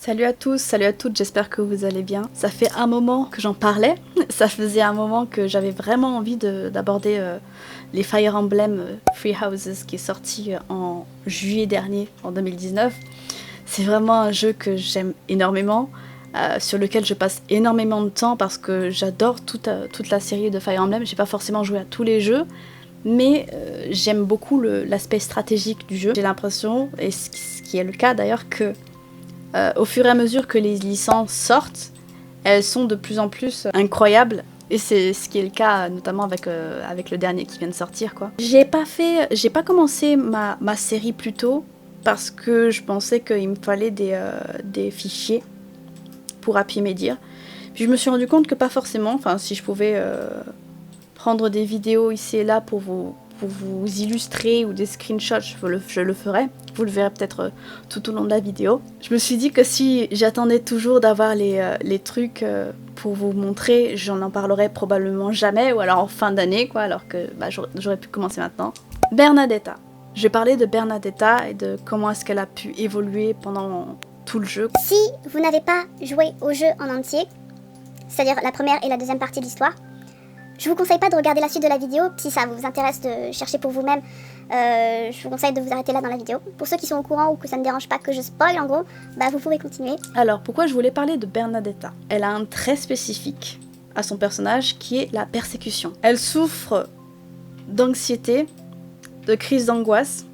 Salut à tous, salut à toutes, j'espère que vous allez bien. Ça fait un moment que j'en parlais, ça faisait un moment que j'avais vraiment envie d'aborder les Fire Emblem Three Houses qui est sorti en juillet dernier, en 2019. C'est vraiment un jeu que j'aime énormément, sur lequel je passe énormément de temps parce que j'adore toute la série de Fire Emblem. J'ai pas forcément joué à tous les jeux, mais j'aime beaucoup l'aspect stratégique du jeu. J'ai l'impression, et ce qui est le cas d'ailleurs, que au fur et à mesure que les licences sortent, elles sont de plus en plus incroyables. Et c'est ce qui est le cas notamment avec le dernier qui vient de sortir, quoi. J'ai pas commencé ma série plus tôt parce que je pensais qu'il me fallait des fichiers pour appuyer mes dires. Puis je me suis rendu compte que pas forcément, enfin si je pouvais prendre des vidéos ici et là pour vous illustrer ou des screenshots, je le ferai. Vous le verrez peut-être tout au long de la vidéo. Je me suis dit que si j'attendais toujours d'avoir les trucs pour vous montrer, j'en parlerai probablement jamais, ou alors en fin d'année, quoi, alors que j'aurais pu commencer maintenant. Bernadetta. Je vais parler de Bernadetta et de comment est-ce qu'elle a pu évoluer pendant tout le jeu. Si vous n'avez pas joué au jeu en entier, c'est-à-dire la première et la deuxième partie de l'histoire, je vous conseille pas de regarder la suite de la vidéo. Si ça vous intéresse de chercher pour vous-même, je vous conseille de vous arrêter là dans la vidéo. Pour ceux qui sont au courant ou que ça ne dérange pas que je spoil en gros, vous pouvez continuer. Alors pourquoi je voulais parler de Bernadetta? Elle a un trait spécifique à son personnage qui est la persécution. Elle souffre d'anxiété, de crise d'angoisse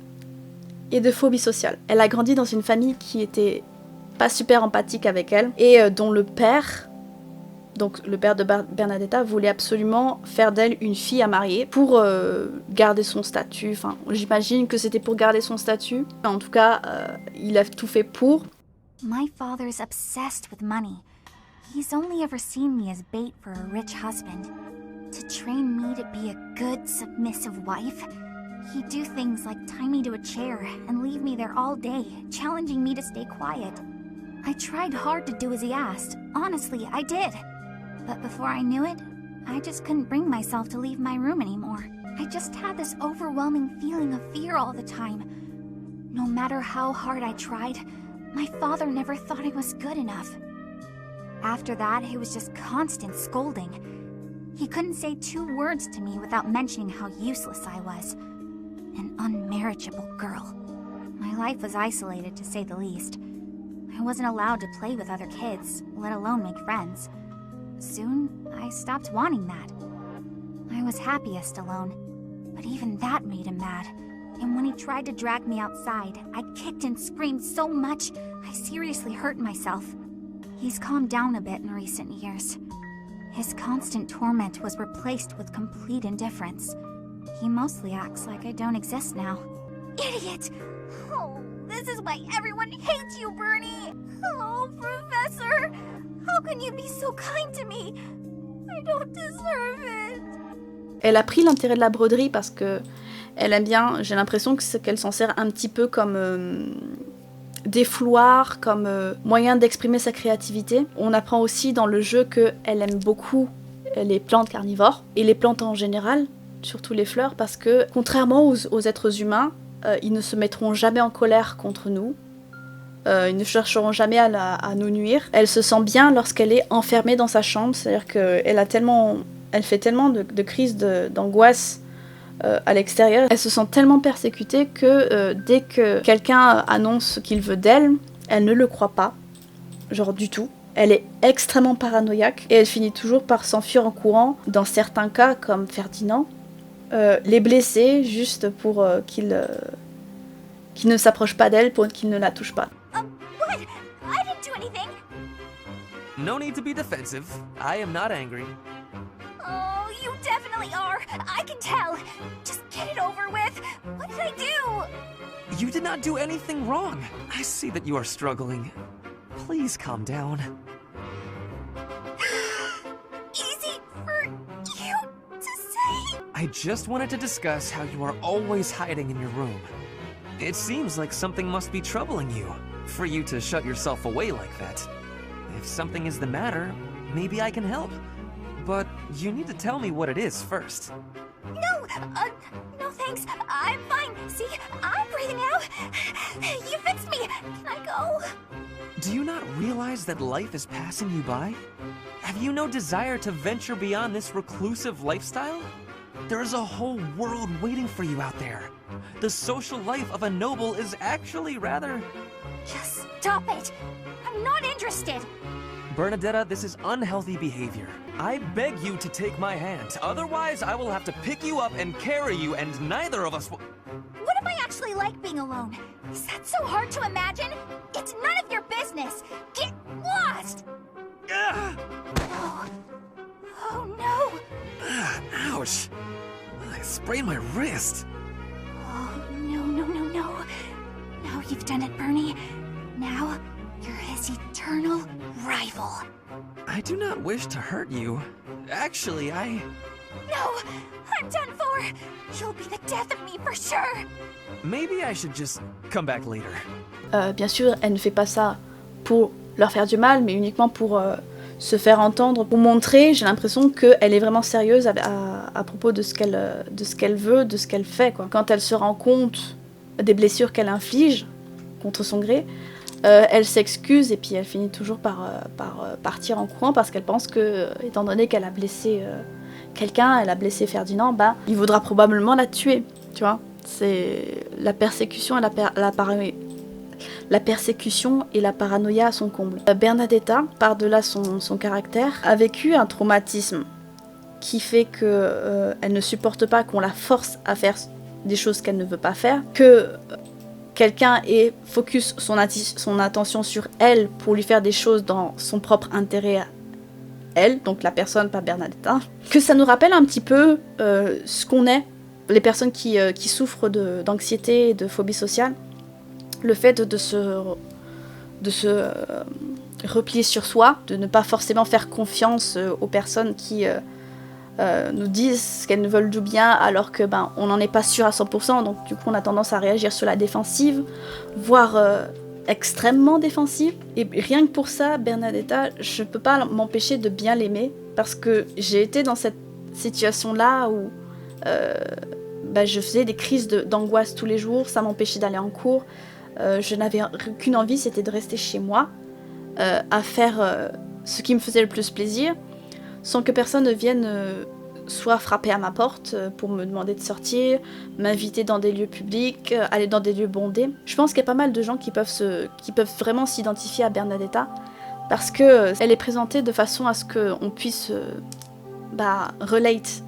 et de phobie sociale. Elle a grandi dans une famille qui était pas super empathique avec elle et dont le père, donc le père de Bernadetta, voulait absolument faire d'elle une fille à marier pour garder son statut. Enfin, j'imagine que c'était pour garder son statut. En tout cas, il a tout fait pour. My father's obsessed with money. He's only ever seen me as bait for a rich husband. To train me to be a good, submissive wife, he'd do things like tie me to a chair and leave me there all day, challenging me to stay quiet. I tried hard to do as he asked. Honestly, I did. But before I knew it, I just couldn't bring myself to leave my room anymore. I just had this overwhelming feeling of fear all the time. No matter how hard I tried, my father never thought I was good enough. After that, it was just constant scolding. He couldn't say 2 words to me without mentioning how useless I was. An unmarriageable girl. My life was isolated, to say the least. I wasn't allowed to play with other kids, let alone make friends. Soon, I stopped wanting that. I was happiest alone, but even that made him mad. And when he tried to drag me outside, I kicked and screamed so much, I seriously hurt myself. He's calmed down a bit in recent years. His constant torment was replaced with complete indifference. He mostly acts like I don't exist now. Idiot! Oh, this is why everyone hates you, Bernie! Oh, Professor! How can you be so kind to me? I don't deserve it. Elle a pris l'intérêt de la broderie parce que elle aime bien, j'ai l'impression qu'elle s'en sert un petit peu comme défouloir, comme moyen d'exprimer sa créativité. On apprend aussi dans le jeu qu'elle aime beaucoup les plantes carnivores et les plantes en général, surtout les fleurs, parce que contrairement aux êtres humains, ils ne se mettront jamais en colère contre nous. Ils ne chercheront jamais à nous nuire. Elle se sent bien lorsqu'elle est enfermée dans sa chambre, c'est-à-dire qu'elle fait tellement de crises d'angoisse à l'extérieur. Elle se sent tellement persécutée que dès que quelqu'un annonce qu'il veut d'elle, elle ne le croit pas, genre du tout. Elle est extrêmement paranoïaque et elle finit toujours par s'enfuir en courant, dans certains cas comme Ferdinand, les blesser juste pour qu'il ne s'approche pas d'elle, pour qu'il ne la touche pas. What? I didn't do anything! No need to be defensive. I am not angry. Oh, you definitely are! I can tell! Just get it over with! What did I do? You did not do anything wrong. I see that you are struggling. Please calm down. Easy for you to say? I just wanted to discuss how you are always hiding in your room. It seems like something must be troubling you, for you to shut yourself away like that. If something is the matter, maybe I can help. But you need to tell me what it is first. No! No thanks. I'm fine. See, I'm breathing now. You fixed me. Can I go? Do you not realize that life is passing you by? Have you no desire to venture beyond this reclusive lifestyle? There is a whole world waiting for you out there. The social life of a noble is actually rather... Just stop it. I'm not interested. Bernadetta, this is unhealthy behavior. I beg you to take my hand. Otherwise, I will have to pick you up and carry you, and neither of us will... What if I actually like being alone? Is that so hard to imagine? It's none of your business. Get lost! Ugh! Oh no! Ouch! I sprained my wrist. Oh, no. Now you've done it, Bernie. Now, you're his eternal rival. I do not wish to hurt you. Actually, No! I'm done for! You'll be the death of me for sure! Maybe I should just come back later. Bien sûr, elle ne fait pas ça pour leur faire du mal, mais uniquement pour se faire entendre, pour montrer, j'ai l'impression qu'elle est vraiment sérieuse à propos de ce qu'elle veut, de ce qu'elle fait, quoi. Quand elle se rend compte des blessures qu'elle inflige contre son gré, elle s'excuse et puis elle finit toujours par partir en courant parce qu'elle pense que, étant donné qu'elle a blessé quelqu'un, elle a blessé Ferdinand, il voudra probablement la tuer, tu vois. C'est la persécution et la persécution et la paranoïa à son comble. Bernadetta, par-delà son caractère, a vécu un traumatisme qui fait que elle ne supporte pas qu'on la force à faire des choses qu'elle ne veut pas faire, que quelqu'un ait focus son attention sur elle pour lui faire des choses dans son propre intérêt à elle, donc la personne, pas Bernadetta, que ça nous rappelle un petit peu ce qu'on est, les personnes qui souffrent d'anxiété et de phobie sociale, le fait de se replier sur soi, de ne pas forcément faire confiance aux personnes qui nous disent qu'elles nous veulent du bien alors que on n'en est pas sûr à 100%, donc du coup on a tendance à réagir sur la défensive, voire extrêmement défensive. Et rien que pour ça, Bernadetta, je peux pas m'empêcher de bien l'aimer, parce que j'ai été dans cette situation-là où je faisais des crises d'angoisse tous les jours, ça m'empêchait d'aller en cours, je n'avais qu'une envie, c'était de rester chez moi, à faire ce qui me faisait le plus plaisir, sans que personne ne vienne soit frapper à ma porte pour me demander de sortir, m'inviter dans des lieux publics, aller dans des lieux bondés. Je pense qu'il y a pas mal de gens qui peuvent vraiment s'identifier à Bernadetta, parce qu'elle est présentée de façon à ce qu'on puisse relate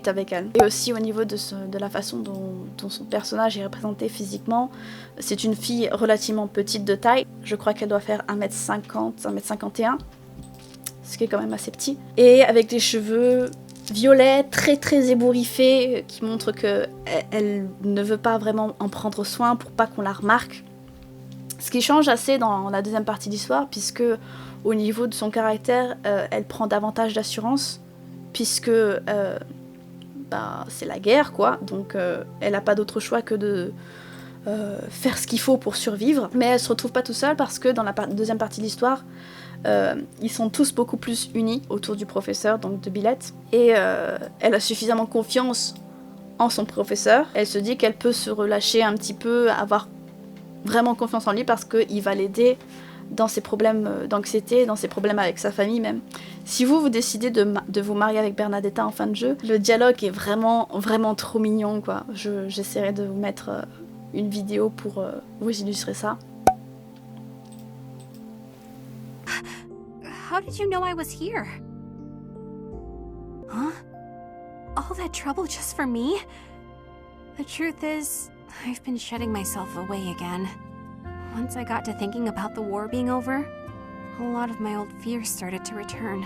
avec elle. Et aussi au niveau de la façon dont son personnage est représenté physiquement, c'est une fille relativement petite de taille, je crois qu'elle doit faire 1m50, 1m51, ce qui est quand même assez petit, et avec des cheveux violets, très très ébouriffés, qui montrent qu'elle ne veut pas vraiment en prendre soin pour pas qu'on la remarque. Ce qui change assez dans la deuxième partie de l'histoire, puisque au niveau de son caractère, elle prend davantage d'assurance, puisque c'est la guerre, quoi, donc elle n'a pas d'autre choix que de faire ce qu'il faut pour survivre. Mais elle se retrouve pas tout seule, parce que dans la deuxième partie de l'histoire, ils sont tous beaucoup plus unis autour du professeur, donc de Billette, et elle a suffisamment confiance en son professeur. Elle se dit qu'elle peut se relâcher un petit peu, avoir vraiment confiance en lui, parce qu'il va l'aider dans ses problèmes d'anxiété, dans ses problèmes avec sa famille même. Si vous décidez de vous marier avec Bernadetta en fin de jeu, le dialogue est vraiment, vraiment trop mignon, quoi. J'essaierai de vous mettre une vidéo pour vous illustrer ça. How did you know I was here? Huh? All that trouble just for me? The truth is, I've been shutting myself away again. Once I got to thinking about the war being over, a lot of my old fears started to return.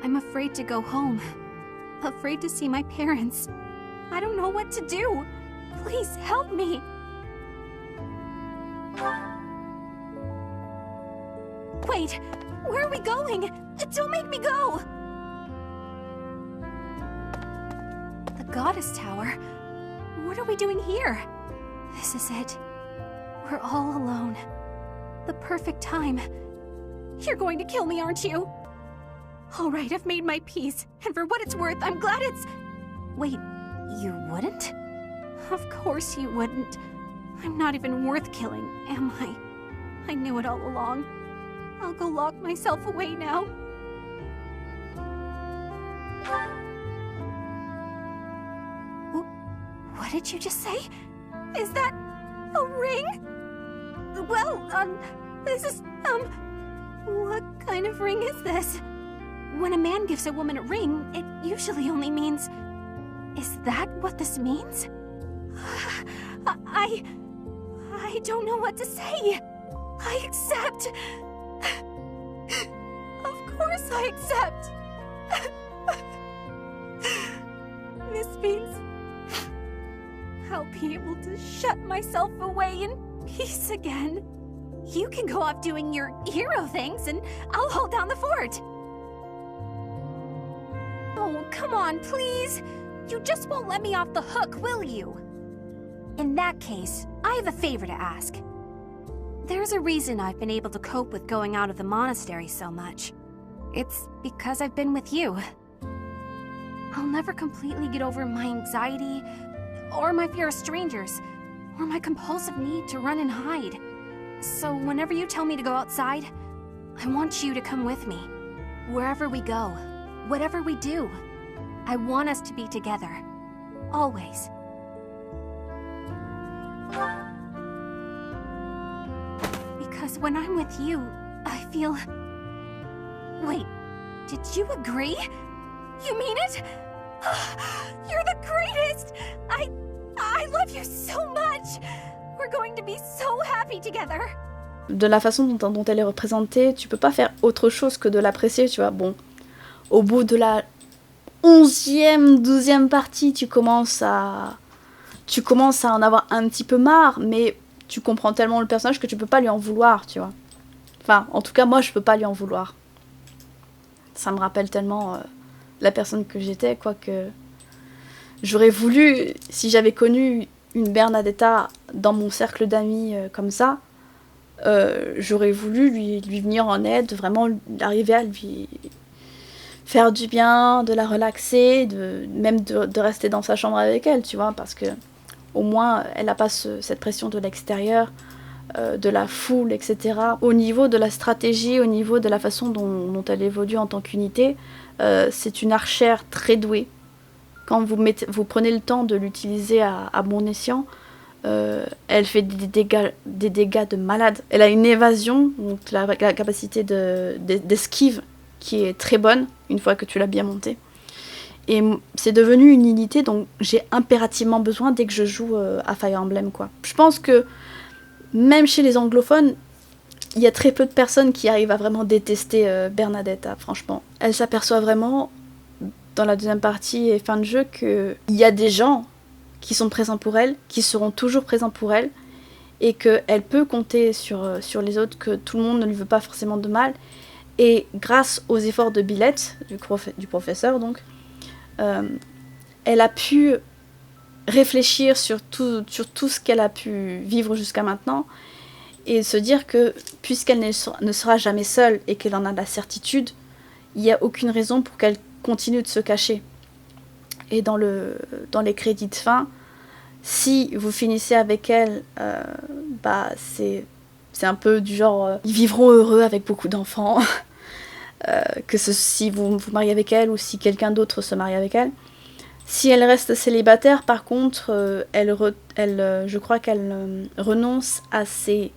I'm afraid to go home. Afraid to see my parents. I don't know what to do. Please help me. Wait, where are we going? Don't make me go! The Goddess Tower? What are we doing here? This is it. We're all alone. The perfect time. You're going to kill me, aren't you? All right, I've made my peace, and for what it's worth, I'm glad it's... Wait, you wouldn't? Of course you wouldn't. I'm not even worth killing, am I? I knew it all along. I'll go lock myself away now. What did you just say? Is that a ring? Well, this is, what kind of ring is this? When a man gives a woman a ring, it usually only means... Is that what this means? I don't know what to say. I accept. Of course I accept. This means I'll be able to shut myself away in peace again. You can go off doing your hero things and I'll hold down the fort. Oh, come on, please. You just won't let me off the hook, will you? In that case, I have a favor to ask. There's a reason I've been able to cope with going out of the monastery so much. It's because I've been with you. I'll never completely get over my anxiety, or my fear of strangers, or my compulsive need to run and hide. So whenever you tell me to go outside, I want you to come with me. Wherever we go, whatever we do, I want us to be together. Always. Because when I'm with you, I feel... Wait, did you agree? You mean it? You're the greatest! I love you so much! We're going to be so happy together! De la façon dont elle est représentée, tu peux pas faire autre chose que de l'apprécier, tu vois. Bon, au bout de la 11e, 12e partie, tu commences à en avoir un petit peu marre, mais tu comprends tellement le personnage que tu peux pas lui en vouloir, tu vois. Enfin, en tout cas, moi, je peux pas lui en vouloir. Ça me rappelle tellement la personne que j'étais, quoi, que j'aurais voulu, si j'avais connu une Bernadetta dans mon cercle d'amis comme ça, j'aurais voulu lui venir en aide, vraiment arriver à lui faire du bien, de la relaxer, même de rester dans sa chambre avec elle, tu vois, parce que au moins elle n'a pas cette pression de l'extérieur, de la foule, etc. Au niveau de la stratégie, au niveau de la façon dont elle évolue en tant qu'unité, c'est une archère très douée. Quand vous prenez le temps de l'utiliser à bon escient, elle fait des dégâts de malade. Elle a une évasion, donc la capacité d'esquive qui est très bonne une fois que tu l'as bien montée. Et c'est devenu une unité dont j'ai impérativement besoin dès que je joue à Fire Emblem, quoi. Je pense que même chez les anglophones, il y a très peu de personnes qui arrivent à vraiment détester Bernadetta, franchement. Elle s'aperçoit vraiment, dans la deuxième partie et fin de jeu, qu'il y a des gens qui sont présents pour elle, qui seront toujours présents pour elle, et qu'elle peut compter sur les autres, que tout le monde ne lui veut pas forcément de mal. Et grâce aux efforts de Billette, du professeur donc, elle a pu réfléchir sur tout ce qu'elle a pu vivre jusqu'à maintenant, et se dire que puisqu'elle ne sera jamais seule et qu'elle en a la certitude, il n'y a aucune raison pour qu'elle continue de se cacher. Et dans les crédits de fin, si vous finissez avec elle, c'est un peu du genre ils vivront heureux avec beaucoup d'enfants, si vous vous mariez avec elle ou si quelqu'un d'autre se marie avec elle. Si elle reste célibataire, par contre, je crois qu'elle renonce à ses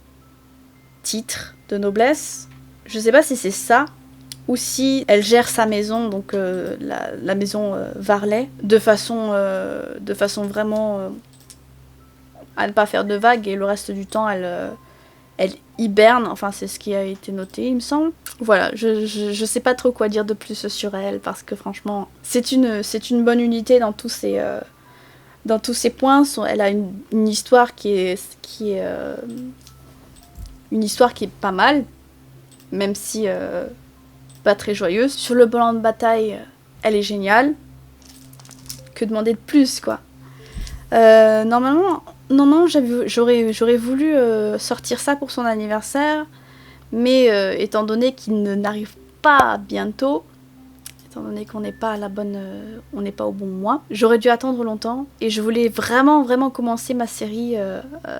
titres de noblesse. Je sais pas si c'est ça, ou si elle gère sa maison, donc la maison Varley, de façon vraiment à ne pas faire de vagues, et le reste du temps elle hiberne, enfin c'est ce qui a été noté il me semble. Voilà, je sais pas trop quoi dire de plus sur elle, parce que franchement c'est une bonne unité dans tous ses points. Elle a une histoire qui est une histoire qui est pas mal, même si pas très joyeuse. Sur le plan de bataille, elle est géniale. Que demander de plus, quoi. Normalement, non, j'aurais voulu sortir ça pour son anniversaire, mais étant donné qu'il n'arrive pas bientôt, étant donné qu'on n'est pas à la bonne, on n'est pas au bon mois. J'aurais dû attendre longtemps et je voulais vraiment commencer ma série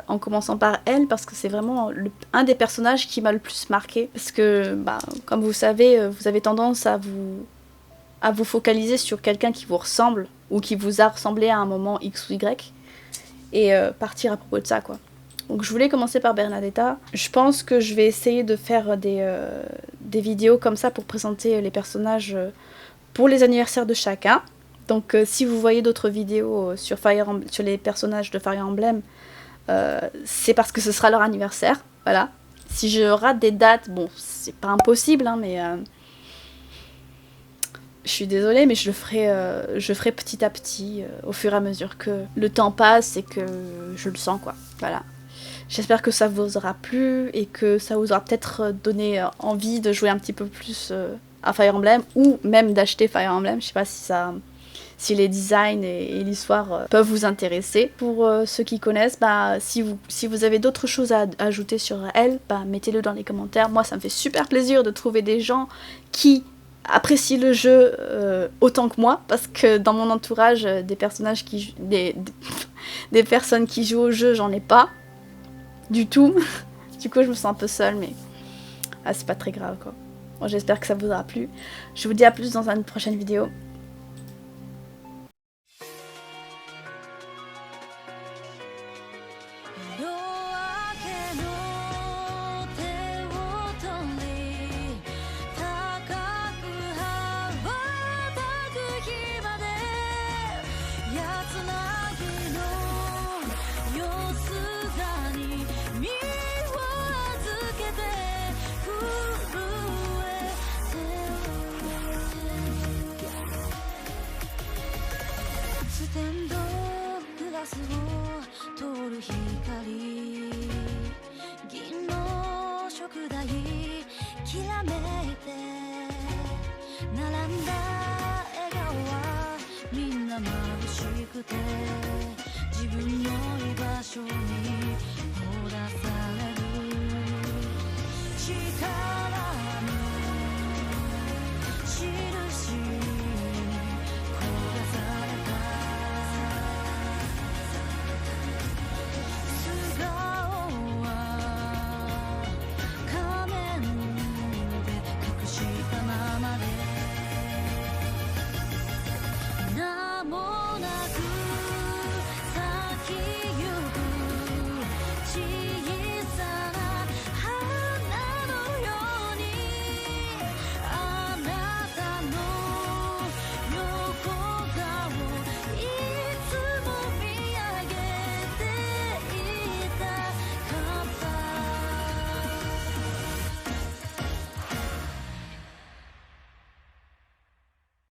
en commençant par elle parce que c'est vraiment un des personnages qui m'a le plus marqué. Parce que, comme vous savez, vous avez tendance à vous focaliser sur quelqu'un qui vous ressemble ou qui vous a ressemblé à un moment X ou Y et partir à propos de ça, quoi. Donc je voulais commencer par Bernadetta. Je pense que je vais essayer de faire des vidéos comme ça pour présenter les personnages pour les anniversaires de chacun. Donc si vous voyez d'autres vidéos sur les personnages de Fire Emblem, c'est parce que ce sera leur anniversaire. Voilà. Si je rate des dates, bon, c'est pas impossible, hein, mais je suis désolée, mais je ferai petit à petit, au fur et à mesure que le temps passe et que je le sens, quoi. Voilà. J'espère que ça vous aura plu et que ça vous aura peut-être donné envie de jouer un petit peu plus à Fire Emblem ou même d'acheter Fire Emblem. Je sais pas si les designs et l'histoire peuvent vous intéresser. Pour ceux qui connaissent, si vous avez d'autres choses à ajouter sur elle, mettez-le dans les commentaires. Moi, ça me fait super plaisir de trouver des gens qui apprécient le jeu autant que moi, parce que dans mon entourage, des personnes qui jouent au jeu, j'en ai pas du tout. Du coup, je me sens un peu seule, mais c'est pas très grave, quoi. Bon, j'espère que ça vous aura plu. Je vous dis à plus dans une prochaine vidéo. She